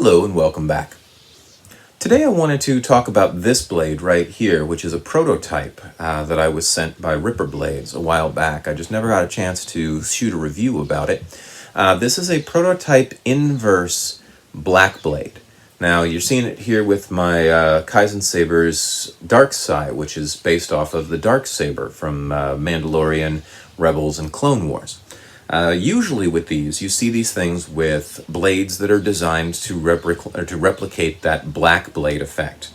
Hello and welcome back. Today I wanted to talk about this blade right here, which is a prototype that I was sent by Ripper Blades a while back. I just never got a chance to shoot a review about it. This is a prototype inverse black blade. Now you're seeing it here with my Kaizen Saber's Dark Side, which is based off of the Dark Saber from Mandalorian, Rebels, and Clone Wars. Usually with these, you see these things with blades that are designed to replicate that black blade effect.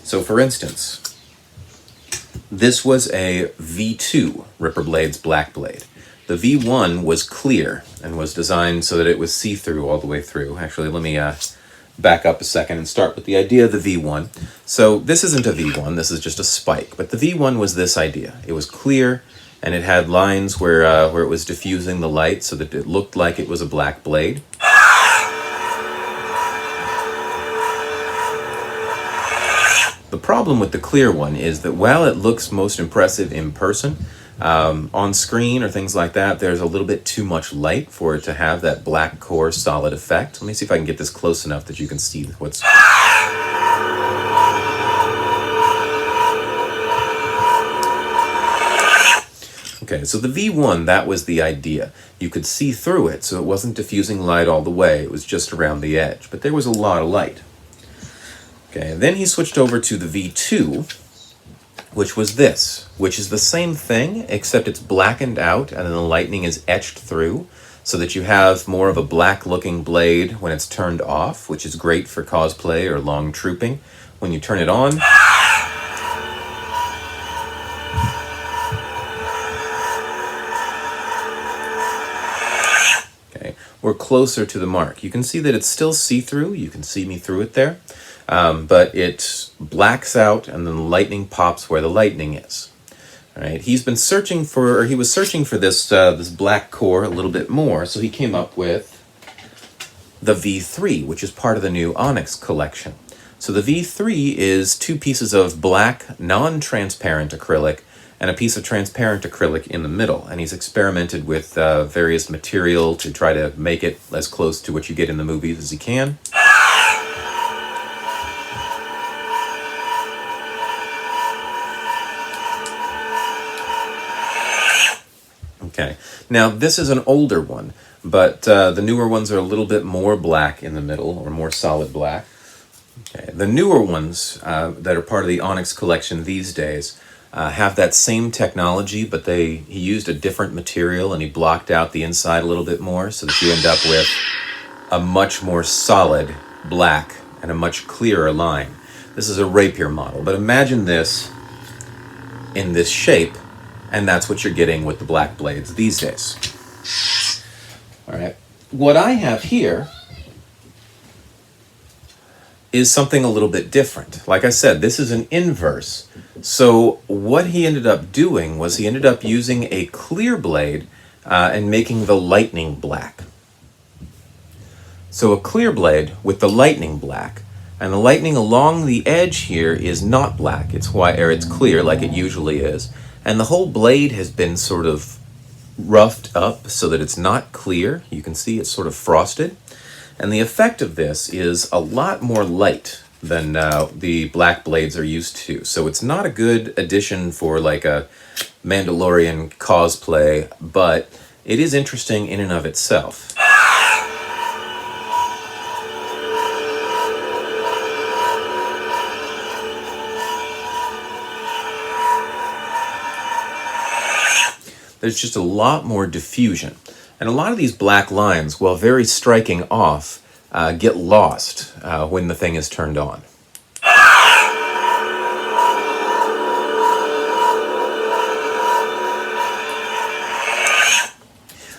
So for instance, this was a V2 Ripper Blades black blade. The V1 was clear and was designed so that it was see-through all the way through. Actually, let me back up a second and start with the idea of the V1. So this isn't a V1, this is just a spike, but the V1 was this idea. It was clear, and it had lines where it was diffusing the light so that it looked like it was a black blade. The problem with the clear one is that while it looks most impressive in person, on screen or things like that, there's a little bit too much light for it to have that black core solid effect. Let me see if I can get this close enough that you can see what's... Okay, so the V1, that was the idea. You could see through it, so it wasn't diffusing light all the way, it was just around the edge, but there was a lot of light. Okay, and then he switched over to the V2, which was this, which is the same thing, except it's blackened out and then the lightning is etched through, so that you have more of a black-looking blade when it's turned off, which is great for cosplay or long trooping. When you turn it on, we're closer to the mark. You can see that it's still see-through. You can see me through it there. But it blacks out and then the lightning pops where the lightning is. All right. He was searching for this this black core a little bit more, so he came up with the V3, which is part of the new Onyx collection. So the V3 is two pieces of black, non-transparent acrylic and a piece of transparent acrylic in the middle. And he's experimented with various material to try to make it as close to what you get in the movies as he can. Okay, now this is an older one, but the newer ones are a little bit more black in the middle, or more solid black. Okay. The newer ones that are part of the Onyx collection these days have that same technology, but he used a different material and he blocked out the inside a little bit more so that you end up with a much more solid black and a much clearer line. This is a rapier model, but imagine this in this shape, and that's what you're getting with the black blades these days. All right. What I have here is something a little bit different. Like I said, this is an inverse. So what he ended up doing was he ended up using a clear blade and making the lightning black. So a clear blade with the lightning black, and the lightning along the edge here is not black. It's white, or it's clear like it usually is. And the whole blade has been sort of roughed up so that it's not clear. You can see it's sort of frosted. And the effect of this is a lot more light than the black blades are used to. So it's not a good addition for like a Mandalorian cosplay, but it is interesting in and of itself. There's just a lot more diffusion. And a lot of these black lines, while very striking off, get lost when the thing is turned on.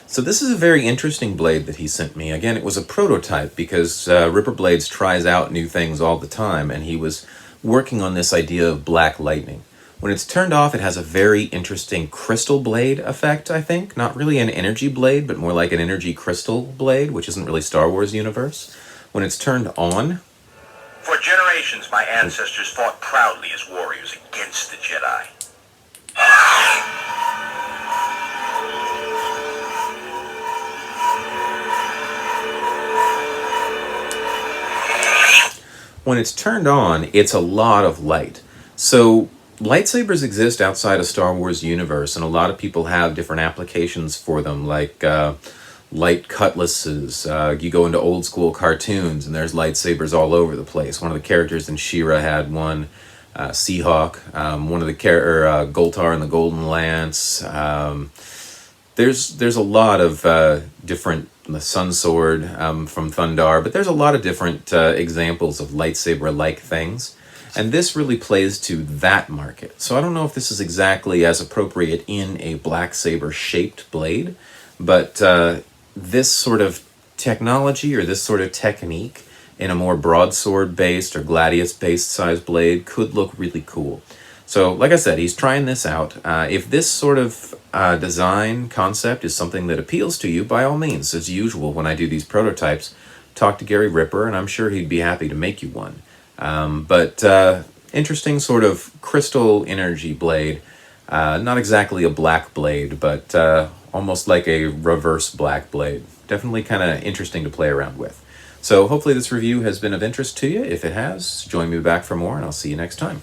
So this is a very interesting blade that he sent me. Again, it was a prototype because Ripper Blades tries out new things all the time, and he was working on this idea of black lightning. When it's turned off, it has a very interesting crystal blade effect, I think. Not really an energy blade, but more like an energy crystal blade, which isn't really Star Wars universe. When it's turned on... For generations, my ancestors fought proudly as warriors against the Jedi. when it's turned on, it's a lot of light. So lightsabers exist outside of Star Wars universe, and a lot of people have different applications for them, like light cutlasses. You go into old school cartoons, and there's lightsabers all over the place. One of the characters in She-Ra had one. Seahawk, one of the Goltar and the Golden Lance. There's a lot of different, the Sun Sword from Thundar, but there's a lot of different examples of lightsaber-like things. And this really plays to that market. So I don't know if this is exactly as appropriate in a black saber shaped blade, but this sort of technology or this sort of technique in a more broadsword based or gladius based size blade could look really cool. So like I said, he's trying this out. If this sort of design concept is something that appeals to you, by all means, as usual when I do these prototypes, talk to Gary Ripper and I'm sure he'd be happy to make you one. But interesting sort of crystal energy blade. Not exactly a black blade, but almost like a reverse black blade. Definitely kind of interesting to play around with. So hopefully this review has been of interest to you. If it has, join me back for more and I'll see you next time.